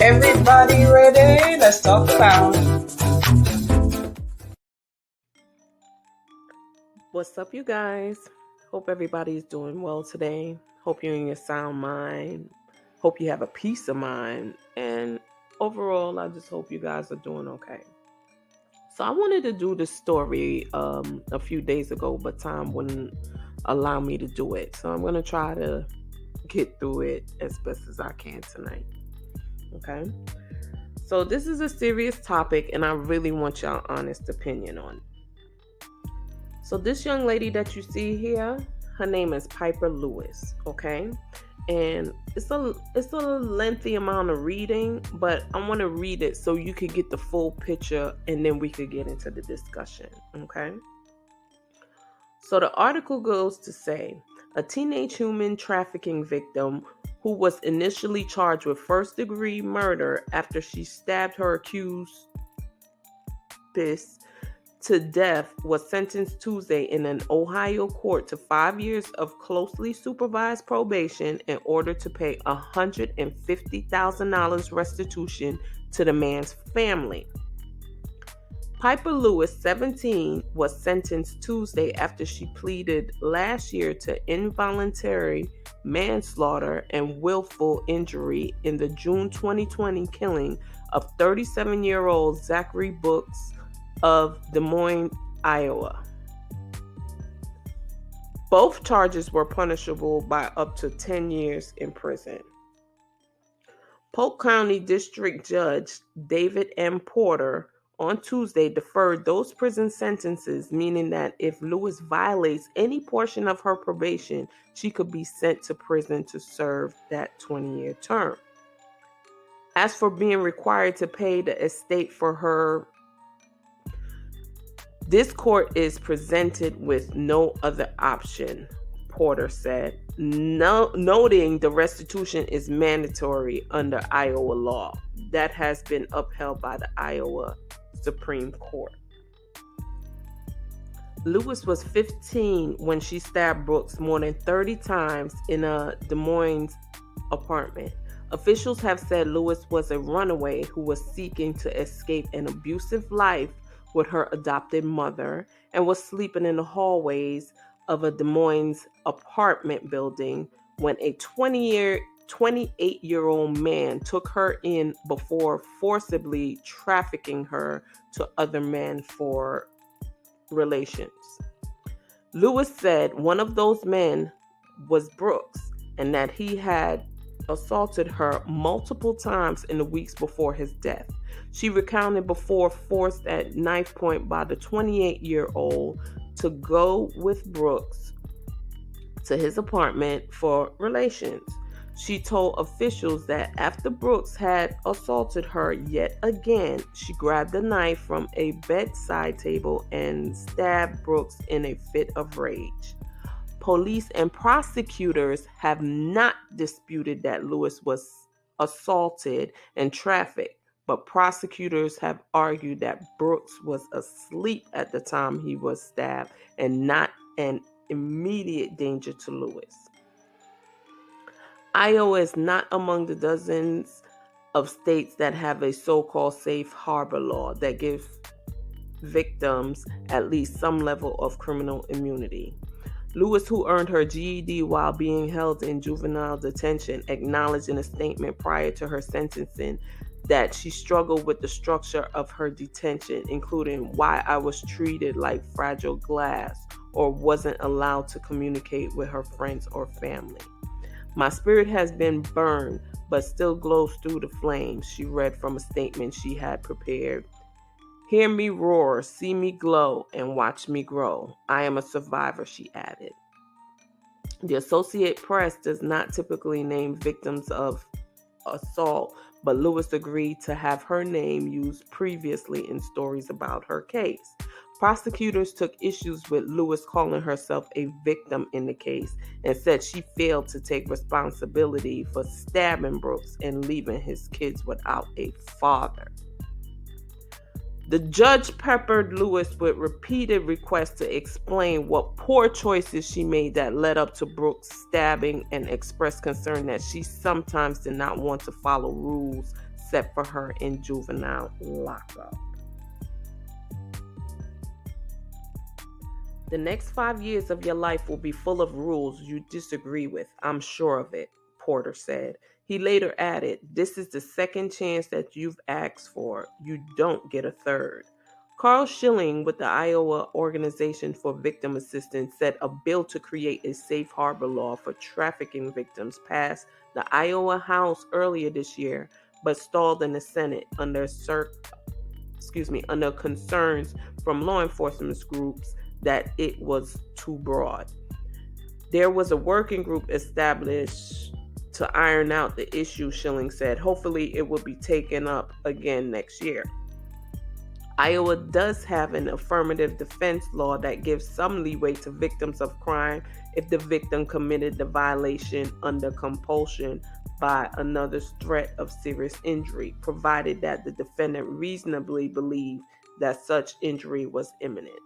Everybody ready? Let's talk about. What's up, you guys? Hope everybody's doing well today. Hope you're in your sound mind. Hope you have a peace of mind. And overall, I just hope you guys are doing okay. So I wanted to do this story a few days ago, but time wouldn't allow me to do it. So I'm going to try to get through it as best as I can tonight. Okay? So this is a serious topic, and I really want your honest opinion on it. So this young lady that you see here, her name is Piper Lewis, okay? And it's a lengthy amount of reading, but I want to read it so you could get the full picture and then we could get into the discussion, okay? So the article goes to say, a teenage human trafficking victim who was initially charged with first-degree murder after she stabbed her accused to death was sentenced Tuesday in an Ohio court to 5 years of closely supervised probation in order to pay $150,000 restitution to the man's family. Piper Lewis, 17, was sentenced Tuesday after she pleaded last year to involuntary manslaughter and willful injury in the June 2020 killing of 37-year-old Zachary Brooks of Des Moines, Iowa. Both charges were punishable by up to 10 years in prison. Polk County District Judge David M. Porter on Tuesday deferred those prison sentences, meaning that if Lewis violates any portion of her probation, she could be sent to prison to serve that 20-year term. As for being required to pay the estate for her, this court is presented with no other option, Porter said, noting the restitution is mandatory under Iowa law. That has been upheld by the Iowa Supreme Court. Lewis was 15 when she stabbed Brooks more than 30 times in a Des Moines apartment. Officials have said Lewis was a runaway who was seeking to escape an abusive life with her adopted mother and was sleeping in the hallways of a Des Moines apartment building when a 28-year-old man took her in before forcibly trafficking her to other men for relations. Lewis said one of those men was Brooks and that he had assaulted her multiple times in the weeks before his death. She recounted before forced at knife point by the 28-year-old to go with Brooks to his apartment for relations. She told officials that after Brooks had assaulted her yet again, she grabbed a knife from a bedside table and stabbed Brooks in a fit of rage. Police and prosecutors have not disputed that Lewis was assaulted and trafficked, but prosecutors have argued that Brooks was asleep at the time he was stabbed and not an immediate danger to Lewis. Iowa is not among the dozens of states that have a so-called safe harbor law that gives victims at least some level of criminal immunity. Lewis, who earned her GED while being held in juvenile detention, acknowledged in a statement prior to her sentencing that she struggled with the structure of her detention, including why I was treated like fragile glass or wasn't allowed to communicate with her friends or family. My spirit has been burned, but still glows through the flames, she read from a statement she had prepared. Hear me roar, see me glow, and watch me grow. I am a survivor, she added. The Associated Press does not typically name victims of assault, but Lewis agreed to have her name used previously in stories about her case. Prosecutors took issues with Lewis calling herself a victim in the case and said she failed to take responsibility for stabbing Brooks and leaving his kids without a father. The judge peppered Lewis with repeated requests to explain what poor choices she made that led up to Brooks' stabbing, and expressed concern that she sometimes did not want to follow rules set for her in juvenile lockup. The next 5 years of your life will be full of rules you disagree with. I'm sure of it, Porter said. He later added, "This is the second chance that you've asked for. You don't get a third." Carl Schilling with the Iowa Organization for Victim Assistance said a bill to create a safe harbor law for trafficking victims passed the Iowa House earlier this year, but stalled in the Senate under concerns from law enforcement groups that it was too broad. There was a working group established to iron out the issue, Schilling said. Hopefully it will be taken up again next year. Iowa does have an affirmative defense law that gives some leeway to victims of crime if the victim committed the violation under compulsion by another's threat of serious injury, provided that the defendant reasonably believed that such injury was imminent.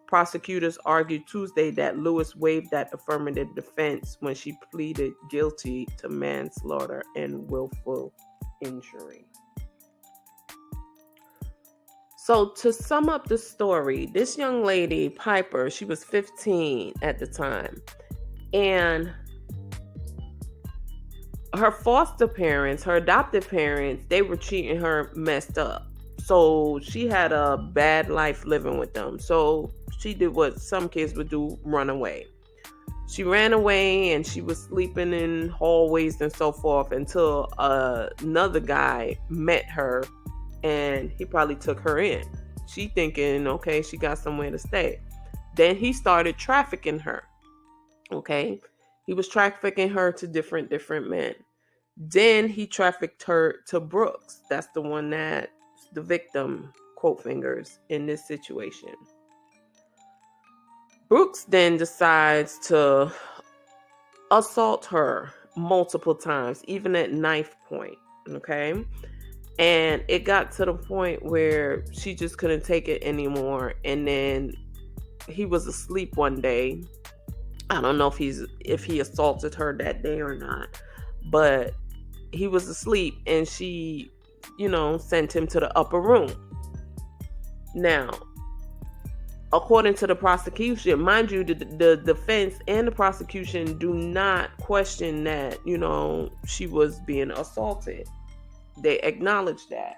Prosecutors argued Tuesday that Lewis waived that affirmative defense when she pleaded guilty to manslaughter and willful injury. So to sum up the story, this young lady, Piper, she was 15 at the time, and her foster parents, her adoptive parents, they were treating her messed up. So she had a bad life living with them. So she did what some kids would do, run away. She ran away and she was sleeping in hallways and so forth until another guy met her and he probably took her in. She thinking, okay, she got somewhere to stay. Then he started trafficking her. Okay. He was trafficking her to different men. Then he trafficked her to Brooks. That's the one that's the victim, quote fingers, in this situation. Brooks then decides to assault her multiple times, even at knife point, okay? And it got to the point where she just couldn't take it anymore. And then he was asleep one day. I don't know if he assaulted her that day or not, but he was asleep and she, sent him to the upper room. Now, according to the prosecution, mind you, the defense and the prosecution do not question that, she was being assaulted. They acknowledge that.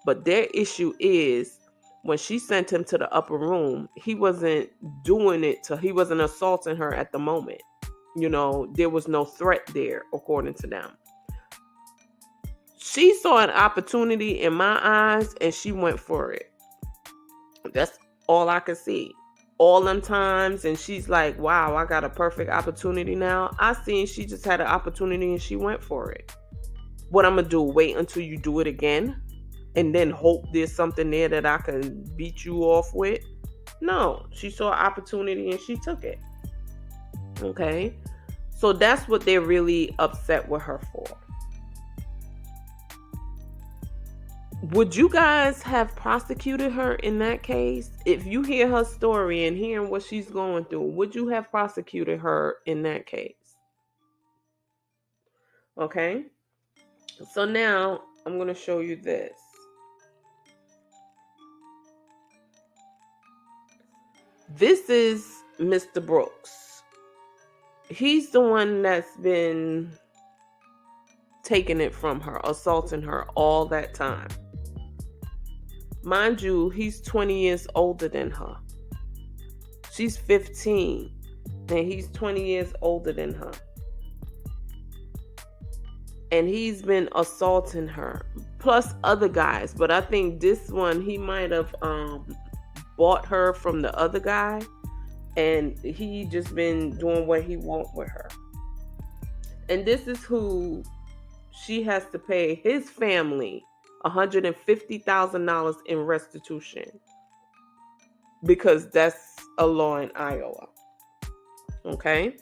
But their issue is when she sent him to the upper room, he wasn't he wasn't assaulting her at the moment. There was no threat there, according to them. She saw an opportunity in my eyes and she went for it. That's all I could see. All them times, and she's like, wow, I got a perfect opportunity now. I seen she just had an opportunity and she went for it. What I'm going to do, wait until you do it again and then hope there's something there that I can beat you off with? No, she saw an opportunity and she took it. Okay? So that's what they're really upset with her for. Would you guys have prosecuted her in that case? If you hear her story and hearing what she's going through, would you have prosecuted her in that case? Okay? So now I'm going to show you this. This is Mr. Brooks. He's the one that's been taking it from her, assaulting her all that time. Mind you, he's 20 years older than her. She's 15 and he's 20 years older than her. And he's been assaulting her, plus other guys. But I think this one, he might have bought her from the other guy, and he just been doing what he wants with her. And this is who she has to pay his family $150,000 in restitution, because that's a law in Iowa. Okay?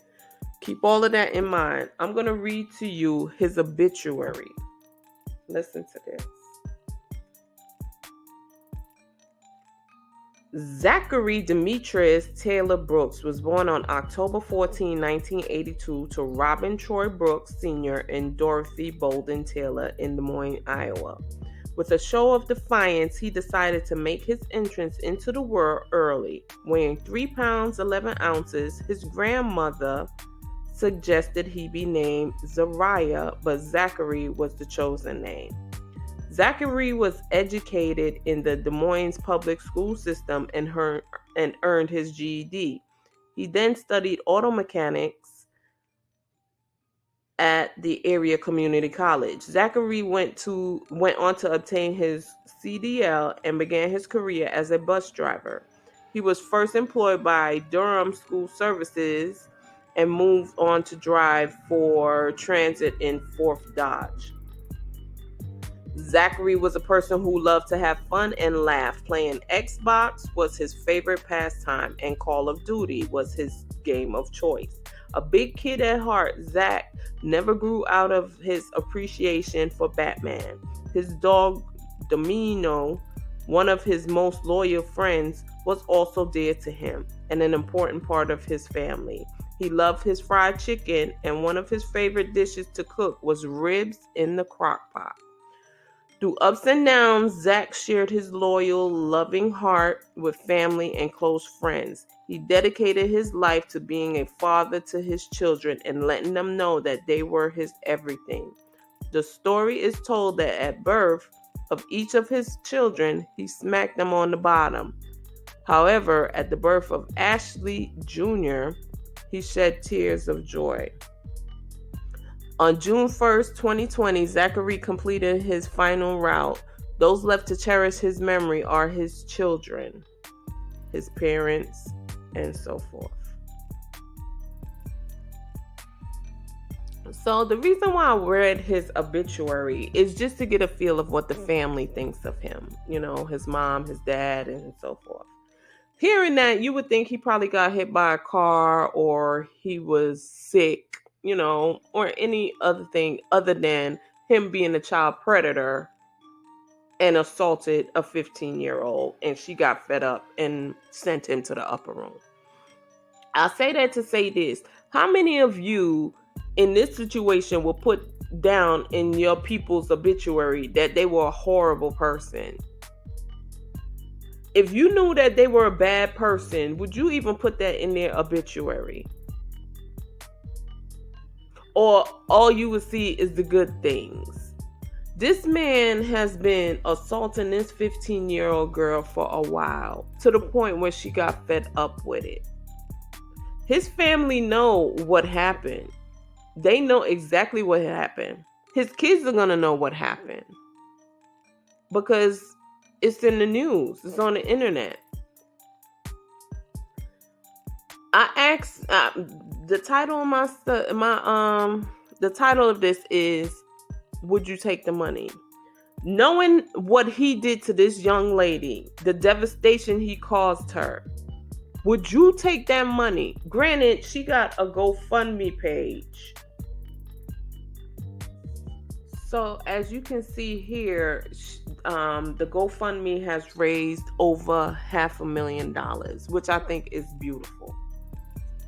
Keep all of that in mind. I'm going to read to you his obituary. Listen to this. Zachary Demetrius Taylor Brooks was born on October 14, 1982, to Robin Troy Brooks Sr. and Dorothy Bolden Taylor in Des Moines, Iowa. With a show of defiance, he decided to make his entrance into the world early. Weighing 3 pounds 11 ounces, his grandmother suggested he be named Zariah, but Zachary was the chosen name. Zachary was educated in the Des Moines public school system and earned his GED. He then studied auto mechanics at the area community college. Zachary went on to obtain his CDL and began his career as a bus driver. He was first employed by Durham School Services and moved on to drive for Transit in Fort Dodge. Zachary was a person who loved to have fun and laugh. Playing Xbox was his favorite pastime, and Call of Duty was his game of choice. A big kid at heart, Zach never grew out of his appreciation for Batman. His dog, Domino, one of his most loyal friends, was also dear to him and an important part of his family. He loved his fried chicken, and one of his favorite dishes to cook was ribs in the crock pot. Through ups and downs, Zach shared his loyal, loving heart with family and close friends. He dedicated his life to being a father to his children and letting them know that they were his everything. The story is told that at birth of each of his children, he smacked them on the bottom. However, at the birth of Ashley Jr., he shed tears of joy. On June 1st, 2020, Zachary completed his final route. Those left to cherish his memory are his children, his parents, and so forth. So the reason why I read his obituary is just to get a feel of what the family thinks of him. You know, his mom, his dad, and so forth. Hearing that, you would think he probably got hit by a car or he was sick, you know, or any other thing other than him being a child predator and assaulted a 15-year-old, and she got fed up and sent him to the upper room. I'll say that to say this. How many of you in this situation will put down in your people's obituary that they were a horrible person? If you knew that they were a bad person, would you even put that in their obituary? Or all you would see is the good things? This man has been assaulting this 15-year-old girl for a while, to the point where she got fed up with it. His family know what happened. They know exactly what happened. His kids are going to know what happened, because it's in the news. It's on the internet. I asked the title of the title of this is, would you take the money? Knowing what he did to this young lady, the devastation he caused her, would you take that money? Granted, she got a GoFundMe page. So as you can see here, the GoFundMe has raised over $500,000, which I think is beautiful.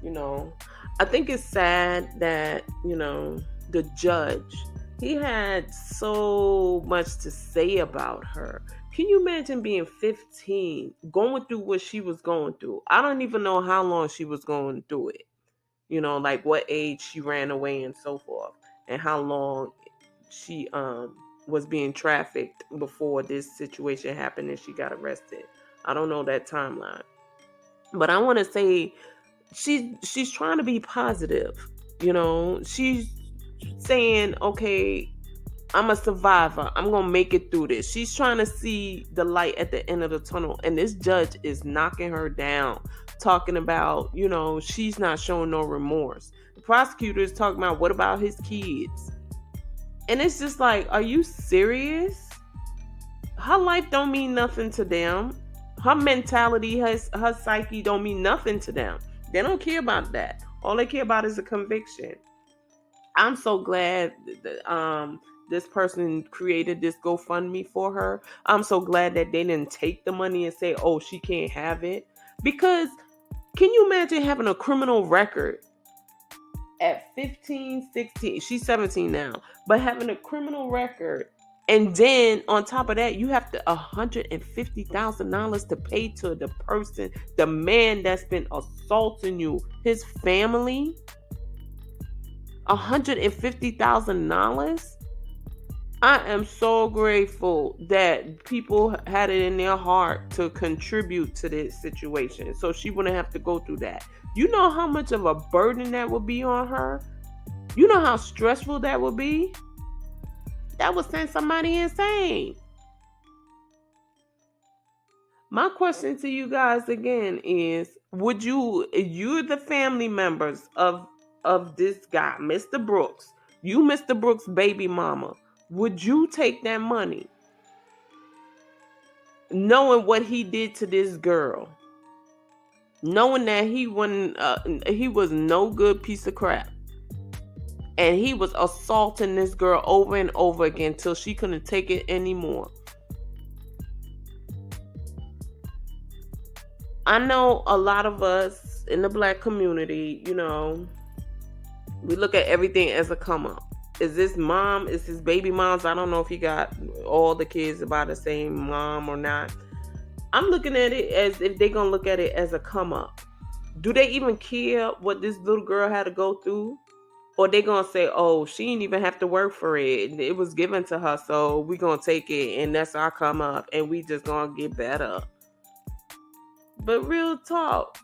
You know, I think it's sad that, you know, the judge, he had so much to say about her. Can you imagine being 15, going through what she was going through? I don't even know how long she was going through it. You know, like what age she ran away and so forth, and how long she was being trafficked before this situation happened and she got arrested. I don't know that timeline. But I want to say she's trying to be positive. You know, she's saying, okay, I'm a survivor. I'm going to make it through this. She's trying to see the light at the end of the tunnel. And this judge is knocking her down, talking about, you know, she's not showing no remorse. The prosecutor is talking about, what about his kids? And it's just like, are you serious? Her life don't mean nothing to them. Her mentality, her psyche don't mean nothing to them. They don't care about that. All they care about is a conviction. I'm so glad that this person created this GoFundMe for her. I'm so glad that they didn't take the money and say, oh, she can't have it. Because can you imagine having a criminal record at 15, 16? She's 17 now, but having a criminal record. And then on top of that, you have to $150,000 to pay to the person, the man that's been assaulting you, his family. $150,000. I am so grateful that people had it in their heart to contribute to this situation, so she wouldn't have to go through that. You know how much of a burden that would be on her? You know how stressful that would be? That would send somebody insane. My question to you guys again is, would you're the family members of this guy, Mr. Brooks, you Mr. Brooks' baby mama, would you take that money knowing what he did to this girl, knowing that he was no good piece of crap, and he was assaulting this girl over and over again till she couldn't take it anymore? I know a lot of us in the Black community, we look at everything as a come up. Is this mom? Is his baby moms? I don't know if he got all the kids by the same mom or not. I'm looking at it as if they're going to look at it as a come up. Do they even care what this little girl had to go through? Or they going to say, oh, she didn't even have to work for it. It was given to her, so we going to take it, and that's our come up, and we just going to get better. But real talk,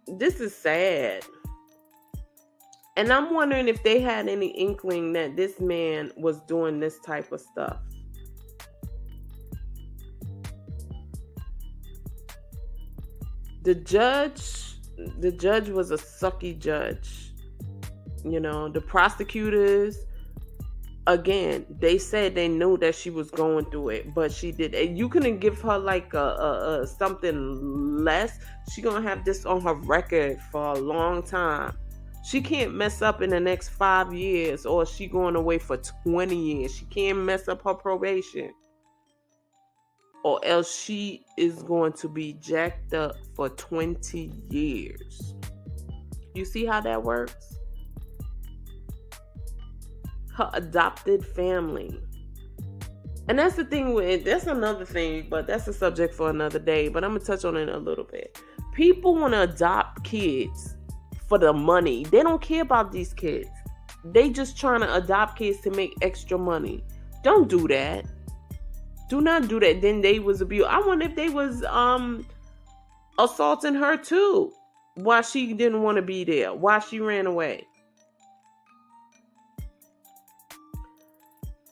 this is sad. And I'm wondering if they had any inkling that this man was doing this type of stuff. The judge was a sucky judge. The prosecutors, again, they said they knew that she was going through it, but she did. And you couldn't give her like a something less. She gonna have this on her record for a long time. She can't mess up in the next 5 years, or she going away for 20 years. She can't mess up her probation, or else she is going to be jacked up for 20 years. You see how that works? Her adopted family. And that's the thing that's another thing, but that's a subject for another day. But I'm going to touch on it a little bit. People want to adopt kids for the money. They don't care about these kids. They just trying to adopt kids to make extra money. Don't do that. Do not do that. Then they was abused. I wonder if they was assaulting her too. Why she didn't want to be there. Why she ran away.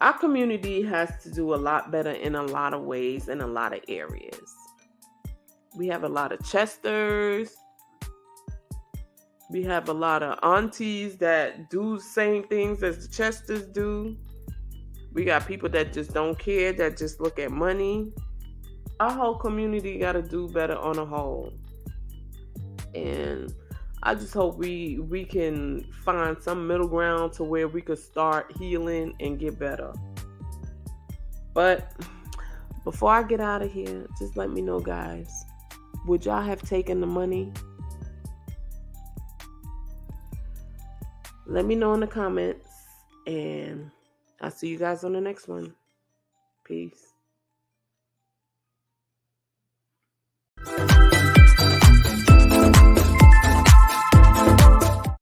Our community has to do a lot better in a lot of ways, in a lot of areas. We have a lot of Chesters. We have a lot of aunties that do the same things as the Chesters do. We got people that just don't care, that just look at money. Our whole community got to do better on a whole. And I just hope we can find some middle ground to where we could start healing and get better. But before I get out of here, just let me know, guys. Would y'all have taken the money? Let me know in the comments, and I'll see you guys on the next one. Peace.